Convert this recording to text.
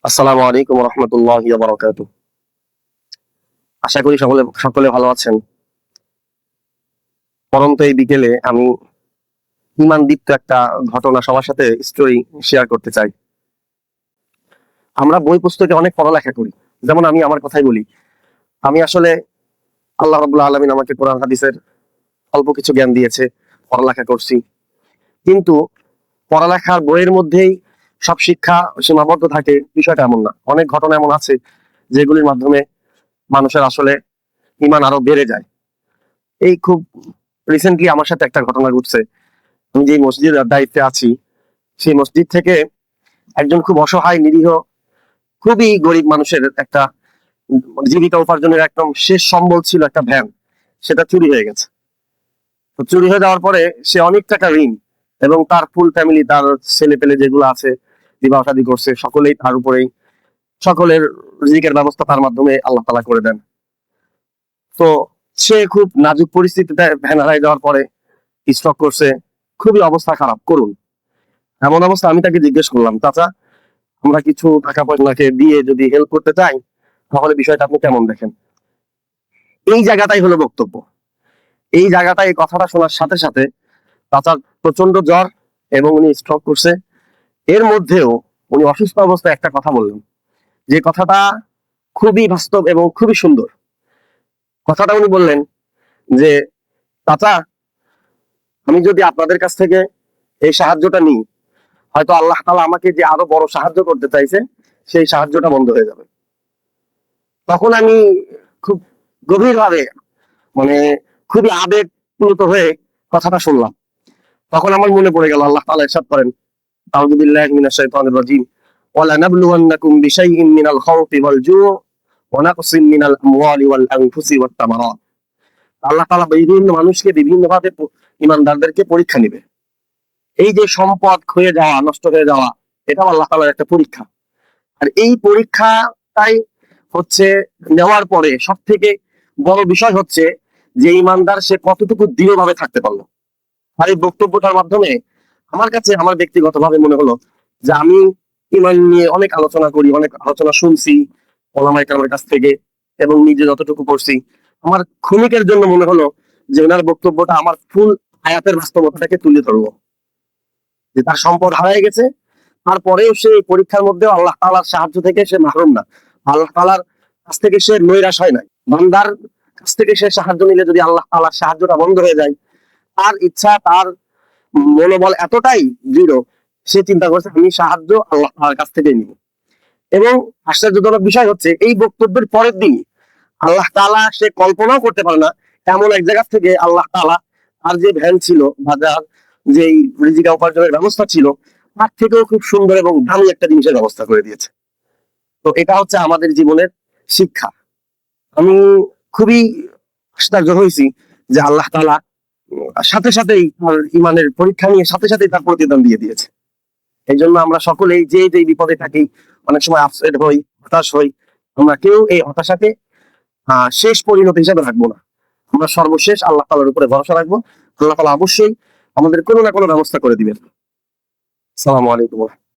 আসসালামু আলাইকুম রহমতুল্লাহি ওয়া বারাকাতুহু। আশা করি সকলে ভালো আছেন। পরন্ত এই বিকেলে আমি ইমান দীপ্ত একটা ঘটনা সবার সাথে স্টোরি শেয়ার করতে চাই। আমরা বই পুস্তকে অনেক পড়ালেখা করি, যেমন আমি আমার কথাই বলি। আমি আসলে আল্লাহ রাব্বুল আলামিন আমাকে কোরআন হাদিসের অল্প কিছু জ্ঞান দিয়েছে, পড়ালেখা করছি। কিন্তু পড়ালেখার বইয়ের মধ্যেই সব শিক্ষা সীমাবদ্ধ থাকে বিষয়টা এমন না। অনেক ঘটনা এমন আছে যেগুলির মাধ্যমে মানুষের আসলে ইমান আরো বেড়ে যায়। এই খুব রিসেন্টলি আমার সাথে একটা ঘটনা ঘটছে। আমি যে মসজিদের দায়িত্বে আছি, সেই মসজিদ থেকে একজন খুব অসহায় নিরীহ খুবই গরিব মানুষের একটা জীবিকা উপার্জনের একদম শেষ সম্বল ছিল একটা ভ্যান, সেটা চুরি হয়ে গেছে। তো চুরি হয়ে যাওয়ার পরে সে অনেক টাকা ঋণ, এবং তার ফুল ফ্যামিলি, তার ছেলে পেলে যেগুলো আছে বিবাহ শাদী করছে, সকলেই তার উপরেই, সকলের রিজিকের ব্যবস্থা তার মাধ্যমে আল্লাহ তাআলা করে দেন। তো সে খুব নাজুক পরিস্থিতিতে ভ্যান হারাই যাওয়ার পরে স্ট্রোক করছে, খুবই অবস্থা খারাপ, করুন। এমন অবস্থা, আমি তাকে জিজ্ঞেস করলাম, চাচা, আমরা কিছু টাকা পয়সাকে দিয়ে যদি হেল্প করতে চাই, তাহলে বিষয়টা আপনি কেমন দেখেন? এই জায়গাটাই হলো বক্তব্য। এই জায়গাটাই, এই কথাটা শোনার সাথে সাথে চাচার প্রচন্ড জ্বর এবং উনি স্ট্রোক করছে। এর মধ্যেও উনি অসুস্থ অবস্থায় একটা কথা বললেন, যে কথাটা খুবই বাস্তব এবং খুবই সুন্দর। কথাটা উনি বললেন যে, চাচা, আমি যদি আপনাদের কাছ থেকে এই সাহায্যটা নিই, হয়তো আল্লাহ তাআলা আমাকে যে আরো বড় সাহায্য করতে চাইছে, সেই সাহায্যটা বন্ধ হয়ে যাবে। তখন আমি খুব গভীরভাবে, মানে খুবই আবেগপ্লুত হয়ে কথাটা শুনলাম। তখন আমার মনে পড়ে গেল আল্লাহ তাআলা ইরশাদ করেন, আউযু বিল্লাহি মিনাশ শাইতানির রাজীম, ওয়ালা নাবলুওয়ান্নাকুম বিশাইইন মিনাল খাউফি ওয়াল জু' ওয়া নাকসিন মিনাল আমওয়ালি ওয়াল আনফুসি ওয়াত তামারাত। আল্লাহ তাআলা বিভিন্ন মানুষকে বিভিন্নভাবে ঈমানদারদেরকে পরীক্ষা নিবে। এই যে সম্পদ ক্ষয়ে যাওয়া, নষ্ট হয়ে যাওয়া, এটাও আল্লাহ তাআলার একটা পরীক্ষা। আর এই পরীক্ষাটাই হচ্ছে নেওয়ার পরে সব থেকে বড় বিষয় হচ্ছে যে ইমানদার সে কতটুকু দৃঢ়ভাবে থাকতে পারলো। আর এই বক্তব্যটার মাধ্যমে আমার কাছে, আমার ব্যক্তিগতভাবে মনে হলো যে আমি ইমান নিয়ে অনেক আলোচনা করি, অনেক আলোচনা শুনছি ওলামায়ে কেরামের কাছ থেকে, এবং নিজে যতটুকু পড়ছি, আমার ক্ষণিকের জন্য মনে হলো যে ওনার বক্তব্যটা আমার ফুল আয়াতের বাস্তবতাটাকে তুলে ধরলো। যে তার সম্পদ হারিয়ে গেছে, তারপরেও সে পরীক্ষার মধ্যে আল্লাহ তাআলার সাহায্য থেকে সে মাহরুম না। আল্লাহ তাআলার কাছ থেকে সে নৈরাশ হয় নাই। বান্দার কাছ থেকে সে সাহায্য নিলে যদি আল্লাহ তাআলার সাহায্যটা বন্ধ হয়ে যায়, তার ইচ্ছা, তার মনোবল এতটাই দৃঢ়, সে চিন্তা করছে আমি সাহায্য আল্লাহ তাআলার কাছ থেকে নিব। এবং আশ্চর্যজনক বিষয় হচ্ছে, এই বক্তব্যের পরের দিন আল্লাহ তাআলা, সে কল্পনাও করতে পারে না, এমন এক জায়গা থেকে আল্লাহ তাআলা আর যে ভ্যান ছিল বা যার যে রিজিকা উপার্জনের ব্যবস্থা ছিল, তার থেকেও খুব সুন্দর এবং দামি একটা জিনিসের ব্যবস্থা করে দিয়েছে। তো এটা হচ্ছে আমাদের জীবনের শিক্ষা। আমি খুবই আশ্চর্য হয়েছি যে আল্লাহ তাআলা সাথে সাথেই তার ইমানের পরীক্ষা নিয়ে সাথে সাথেই তার প্রতিদান দিয়ে দিয়েছে। এই জন্য আমরা সকলেই যে যে বিপদে থাকি, অনেক সময় আপসেট হই, হতাশ হই, আমরা কেউ এই হতাশাকে শেষ পরিণতি হিসেবে রাখবো না। আমরা সর্বশেষ আল্লাহ তাআলার উপরে ভরসা রাখবো। আল্লাহ তাআলা অবশ্যই আমাদের কোনো না কোনো ব্যবস্থা করে দিবেন। আসসালামু আলাইকুম।